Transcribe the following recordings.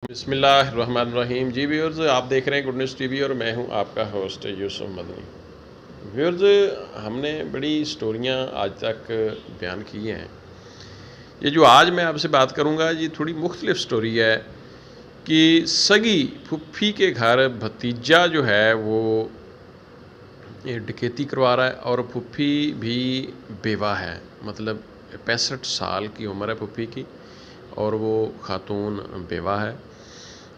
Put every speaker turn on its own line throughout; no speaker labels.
बिस्मिल्लाहिर्रहमानिर्रहीम। जी व्यूअर्स, आप देख रहे हैं गुड न्यूज़ टीवी और मैं हूं आपका होस्ट यूसुफ मदनी। व्यूअर्स, हमने बड़ी स्टोरियां आज तक बयान की हैं। ये जो आज मैं आपसे बात करूंगा ये थोड़ी मुख्तलिफ स्टोरी है कि सगी फुफ्फी के घर भतीजा जो है वो ये डकैती करवा रहा है और फुफ्फी भी बेवा है। मतलब 65 साल की उम्र है फुफ्फी की और वो खातून बेवा है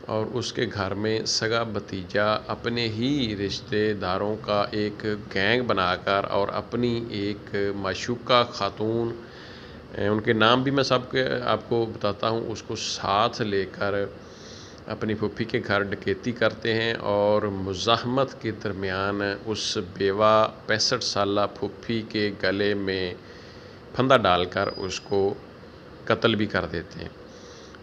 और उसके घर में सगा भतीजा अपने ही रिश्तेदारों का एक गैंग बनाकर और अपनी एक माशूका खातून, उनके नाम भी मैं सबके आपको बताता हूँ, उसको साथ लेकर अपनी फूफी के घर डकैती करते हैं और मुज़ाहमत के दरमियान उस बेवा 65 साला फूफी के गले में फंदा डालकर उसको कत्ल भी कर देते हैं।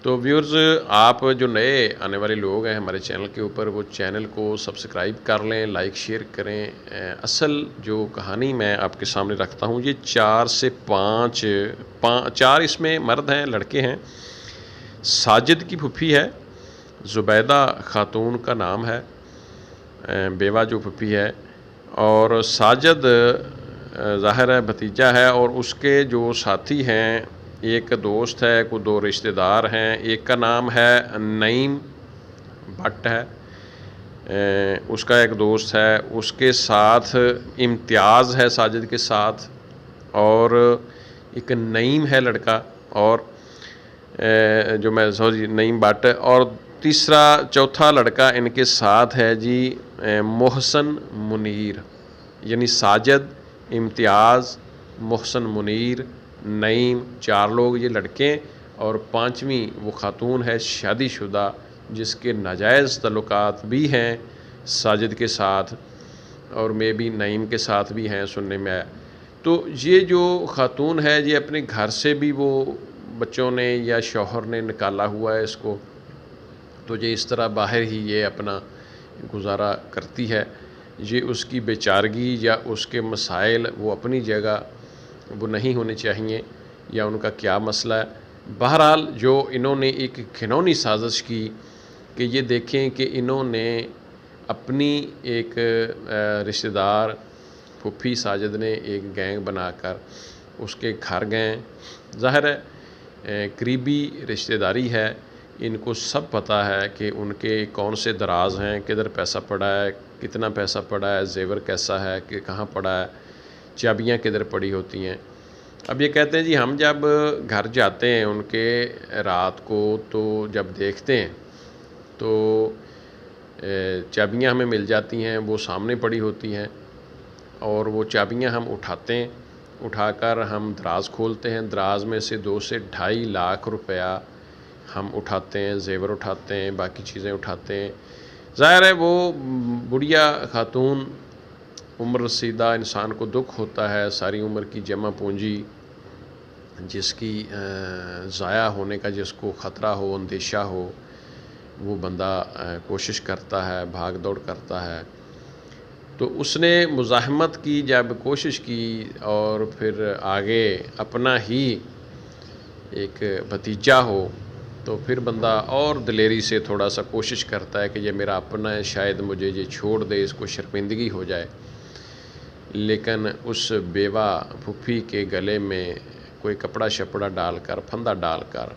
तो व्यूअर्स, आप जो नए आने वाले लोग हैं हमारे चैनल के ऊपर, वो चैनल को सब्सक्राइब कर लें, लाइक शेयर करें। असल जो कहानी मैं आपके सामने रखता हूँ ये 4 से 5 4 इसमें मर्द हैं, लड़के हैं। साजिद की फूफी है, ज़ुबैदा खातून का नाम है बेवा जो फूफी है, और साजिद ज़ाहिर है भतीजा है, और उसके जो साथी हैं, एक दोस्त है, को 2 रिश्तेदार हैं। एक का नाम है नईम भट्ट है, उसका एक दोस्त है, उसके साथ इम्तियाज़ है साजिद के साथ, और एक नईम है लड़का, और जो मैं सॉरी नईम भट्ट, और तीसरा चौथा लड़का इनके साथ है जी मोहसन मुनीर। यानी साजिद, इम्तियाज़, मोहसन मुनीर, नईम, 4 लोग ये लड़के, और 5वीं वो खातून है शादीशुदा जिसके नाजायज़ तल्लुकात भी हैं साजिद के साथ, और मे भी नईम के साथ भी हैं सुनने में आया। तो ये जो खातून है ये अपने घर से भी वो बच्चों ने या शौहर ने निकाला हुआ है इसको, तो ये इस तरह बाहर ही ये अपना गुजारा करती है। ये उसकी बेचारगी या उसके मसाइल वो अपनी जगह वो नहीं होने चाहिए, या उनका क्या मसला है। बहरहाल जो इन्होंने एक घिनौनी साजिश की कि ये देखें कि इन्होंने अपनी एक रिश्तेदार फूफी साजिद ने एक गैंग बनाकर उसके घर गए। ज़ाहिर है करीबी रिश्तेदारी है, इनको सब पता है कि उनके कौन से दराज हैं, किधर पैसा पड़ा है, कितना पैसा पड़ा है, जेवर कैसा है, कि कहाँ पड़ा है, चाबियाँ किधर पड़ी होती हैं। अब ये कहते हैं जी हम जब घर जाते हैं उनके रात को, तो जब देखते हैं तो चाबियाँ हमें मिल जाती हैं, वो सामने पड़ी होती हैं, और वो चाबियाँ हम उठाते हैं, उठाकर हम दराज खोलते हैं, दराज में से 2 से 2.5 लाख रुपया हम उठाते हैं, जेवर उठाते हैं, बाकी चीज़ें उठाते हैं। ज़ाहिर है वो बुढ़िया खातून, उम्र रसीदा इंसान को दुख होता है, सारी उम्र की जमा पूंजी जिसकी ज़ाया होने का जिसको ख़तरा हो, अंदेशा हो, वो बंदा कोशिश करता है, भाग दौड़ करता है। तो उसने मुज़ाहमत की, जब कोशिश की, और फिर आगे अपना ही एक भतीजा हो तो फिर बंदा और दिलेरी से थोड़ा सा कोशिश करता है कि ये मेरा अपना है, शायद मुझे ये छोड़ दे, इसको शर्मिंदगी हो जाए। लेकिन उस बेवा फूफी के गले में कोई कपड़ा शपड़ा डालकर, फंदा डालकर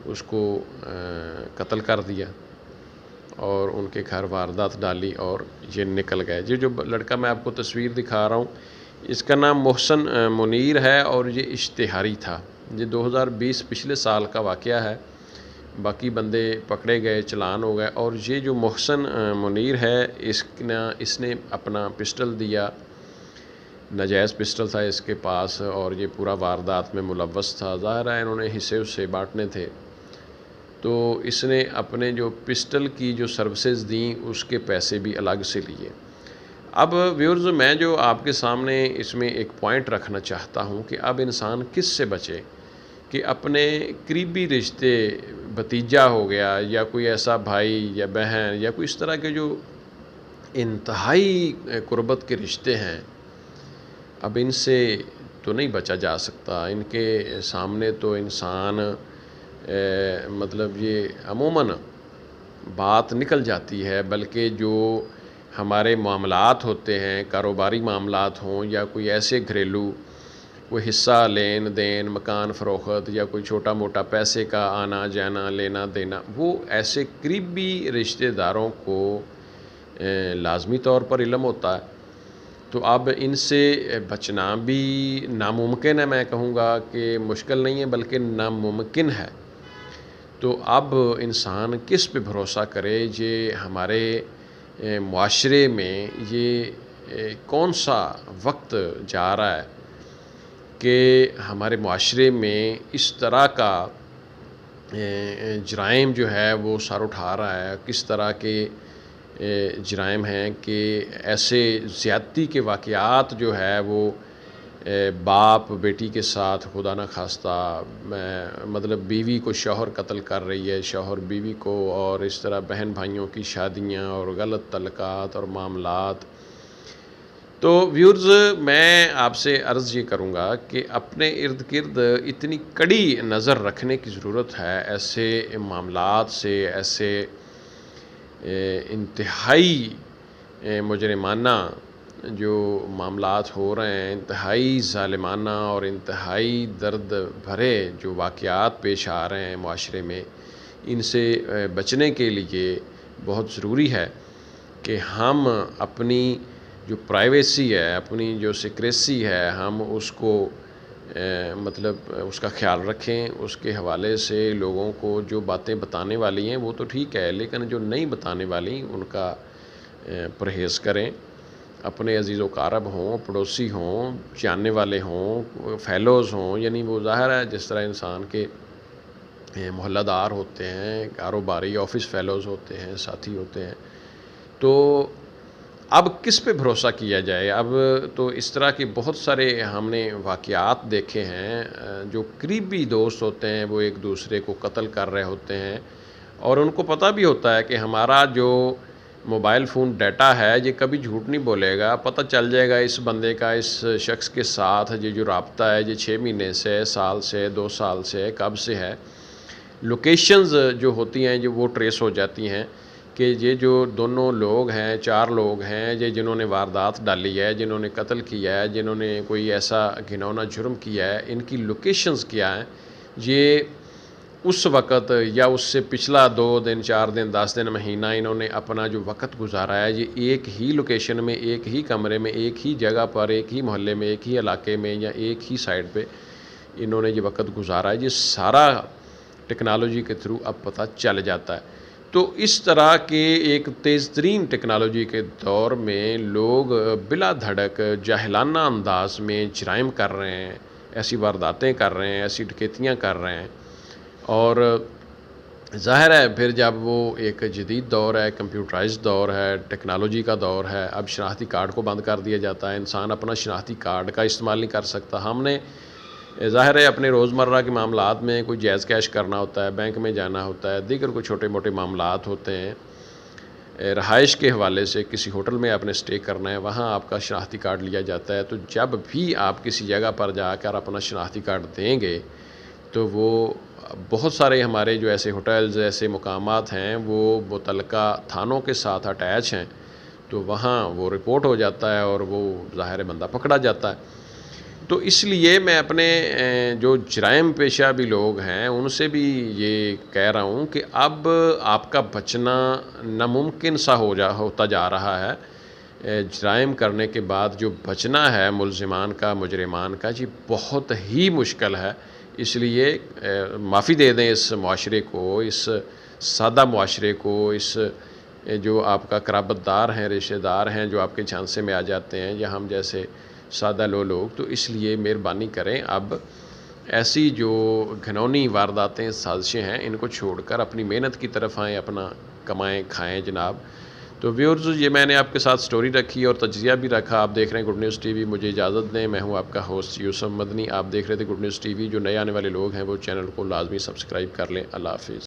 उसको कत्ल कर दिया और उनके घर वारदात डाली और ये निकल गए। ये जो लड़का मैं आपको तस्वीर दिखा रहा हूँ इसका नाम मोहसन मुनीर है और ये इश्तिहारी था। ये 2020 पिछले साल का वाक़या है। बाकी बंदे पकड़े गए, चालान हो गए। और ये जो मोहसन मुनीर है इसने अपना पिस्टल दिया, नाजायज़ पिस्टल था इसके पास, और ये पूरा वारदात में मुलव्वस था। ज़ाहिर है इन्होंने हिस्से उससे बांटने थे, तो इसने अपने जो पिस्टल की जो सर्विसेज दी उसके पैसे भी अलग से लिए। अब व्यूअर्स, मैं जो आपके सामने इसमें एक पॉइंट रखना चाहता हूँ कि अब इंसान किस से बचे कि अपने करीबी रिश्ते, भतीजा हो गया या कोई ऐसा भाई या बहन या कोई इस तरह के जो इंतहाई कुर्बत के रिश्ते हैं, अब इनसे तो नहीं बचा जा सकता। इनके सामने तो इंसान मतलब ये अमूमन बात निकल जाती है, बल्कि जो हमारे मामलात होते हैं, कारोबारी मामलात हों या कोई ऐसे घरेलू कोई हिस्सा लेन देन, मकान फ़रोख्त या कोई छोटा मोटा पैसे का आना जाना, लेना देना, वो ऐसे करीबी रिश्तेदारों को लाज़मी तौर पर इल्म होता है। तो अब इनसे बचना भी नामुमकिन है, मैं कहूँगा कि मुश्किल नहीं है बल्कि नामुमकिन है। तो अब इंसान किस पे भरोसा करे, ये हमारे मुआशरे में ये कौन-सा वक्त जा रहा है कि हमारे मुआशरे में इस तरह का जराइम जो है वो सर उठा रहा है। किस तरह के जराइम हैं कि ऐसे ज़्यादती के वाक़यात जो है वो बाप बेटी के साथ खुदा न खास्ता मतलब बीवी को शौहर कत्ल कर रही है, शौहर बीवी को, और इस तरह बहन भाइयों की शादियां और गलत तल्क़ात और मामलात। तो व्यूअर्स, मैं आपसे अर्ज़ ये करूँगा कि अपने इर्द गिर्द इतनी कड़ी नज़र रखने की ज़रूरत है ऐसे मामलात से, ऐसे इंतहाई मुजरिमाना जो मामलात हो रहे हैं, इंतहाई ज़ालिमाना और इंतहाई दर्द भरे जो वाक़यात पेश आ रहे हैं मुआशरे में, इनसे बचने के लिए बहुत ज़रूरी है कि हम अपनी जो प्राइवेसी है, अपनी जो सिक्रेसी है, हम उसको मतलब उसका ख़्याल रखें। उसके हवाले से लोगों को जो बातें बताने वाली हैं वो तो ठीक है, लेकिन जो नहीं बताने वाली उनका परहेज़ करें। अपने अज़ीज़ व क़ारब हों, पड़ोसी हों, जानने वाले हों, फ़ेलोज़ हों, यानी वो ज़ाहिर है जिस तरह इंसान के मोहल्लादार होते हैं, कारोबारी ऑफ़िस फ़ेलोज़ होते हैं, साथी होते हैं। तो अब किस पे भरोसा किया जाए? अब तो इस तरह के बहुत सारे हमने वाक़यात देखे हैं, जो करीबी दोस्त होते हैं वो एक दूसरे को कत्ल कर रहे होते हैं और उनको पता भी होता है कि हमारा जो मोबाइल फ़ोन डाटा है ये कभी झूठ नहीं बोलेगा। पता चल जाएगा इस बंदे का इस शख्स के साथ ये जो राब्ता है ये 6 महीने से, साल से, 2 साल से, कब से है। लोकेशंस जो होती हैं जो वो ट्रेस हो जाती हैं कि ये जो दोनों लोग हैं, 4 लोग हैं, ये जिन्होंने वारदात डाली है, जिन्होंने कत्ल किया है, जिन्होंने कोई ऐसा घिनौना जुर्म किया है, इनकी लोकेशंस क्या हैं। ये उस वक़्त या उससे पिछला 2 दिन, 4 दिन, 10 दिन, महीना इन्होंने अपना जो वक़्त गुज़ारा है, ये एक ही लोकेशन में, एक ही कमरे में, एक ही जगह पर, एक ही मोहल्ले में, एक ही इलाके में या एक ही साइड पे इन्होंने ये वक़्त गुज़ारा है, ये सारा टेक्नोलॉजी के थ्रू अब पता चल जाता है। तो इस तरह के एक तेज़ तरीन टेक्नोलॉजी के दौर में लोग बिला धड़क जाहिलाना अंदाज में जराइम कर रहे हैं, ऐसी वारदातें कर रहे हैं, ऐसी डकैतियाँ कर रहे हैं। और ज़ाहिर है फिर जब वो एक जदीद दौर है, कंप्यूटराइज़्ड दौर है, टेक्नोलॉजी का दौर है, अब शनाख्ती कार्ड को बंद कर दिया जाता है, इंसान अपना शनाख्ती कार्ड का इस्तेमाल नहीं कर सकता। हमने ज़ाहिर है अपने रोज़मर्रा के मामलात में कोई जायज़ कैश करना होता है, बैंक में जाना होता है, दीगर कोई छोटे मोटे मामलात होते हैं, रहाइश के हवाले से किसी होटल में आपने स्टे करना है, वहाँ आपका शनाख्ती कार्ड लिया जाता है। तो जब भी आप किसी जगह पर जाकर अपना शनाख्ती कार्ड देंगे तो वो बहुत सारे हमारे जो ऐसे होटल्स, ऐसे मुकामात हैं वो मुतल्लिका थानों के साथ अटैच हैं, तो वहाँ वो रिपोर्ट हो जाता है और वो ज़ाहिर है बंदा पकड़ा जाता है। तो इसलिए मैं अपने जो जराइम पेशा भी लोग हैं उनसे भी ये कह रहा हूँ कि अब आपका बचना नामुमकिन सा होता जा रहा है। जराइम करने के बाद जो बचना है मुलज़िमान का, मुजरिमान का, जी बहुत ही मुश्किल है। इसलिए माफ़ी दे दें इस मुआशरे को, इस सादा मुआशरे को, इस जो आपका क़राबतदार हैं, रिश्तेदार हैं जो आपके झांसे में आ जाते हैं या हम जैसे सादा लोग। तो इसलिए मेहरबानी करें, अब ऐसी जो घिनौनी वारदातें, साजिशें हैं, इनको छोड़कर अपनी मेहनत की तरफ आएँ, अपना कमाएँ खाएँ जनाब। तो व्यूअर्स, ये मैंने आपके साथ स्टोरी रखी और तज्ज़िया भी रखा। आप देख रहे हैं गुड न्यूज़ टीवी। मुझे इजाज़त दें, मैं हूँ आपका होस्ट यूसुफ मदनी। आप देख रहे थे गुड न्यूज़ टीवी। जो नए आने वाले लोग हैं वो चैनल को लाजमी सब्सक्राइब कर लें। अल्लाह हाफ़िज़।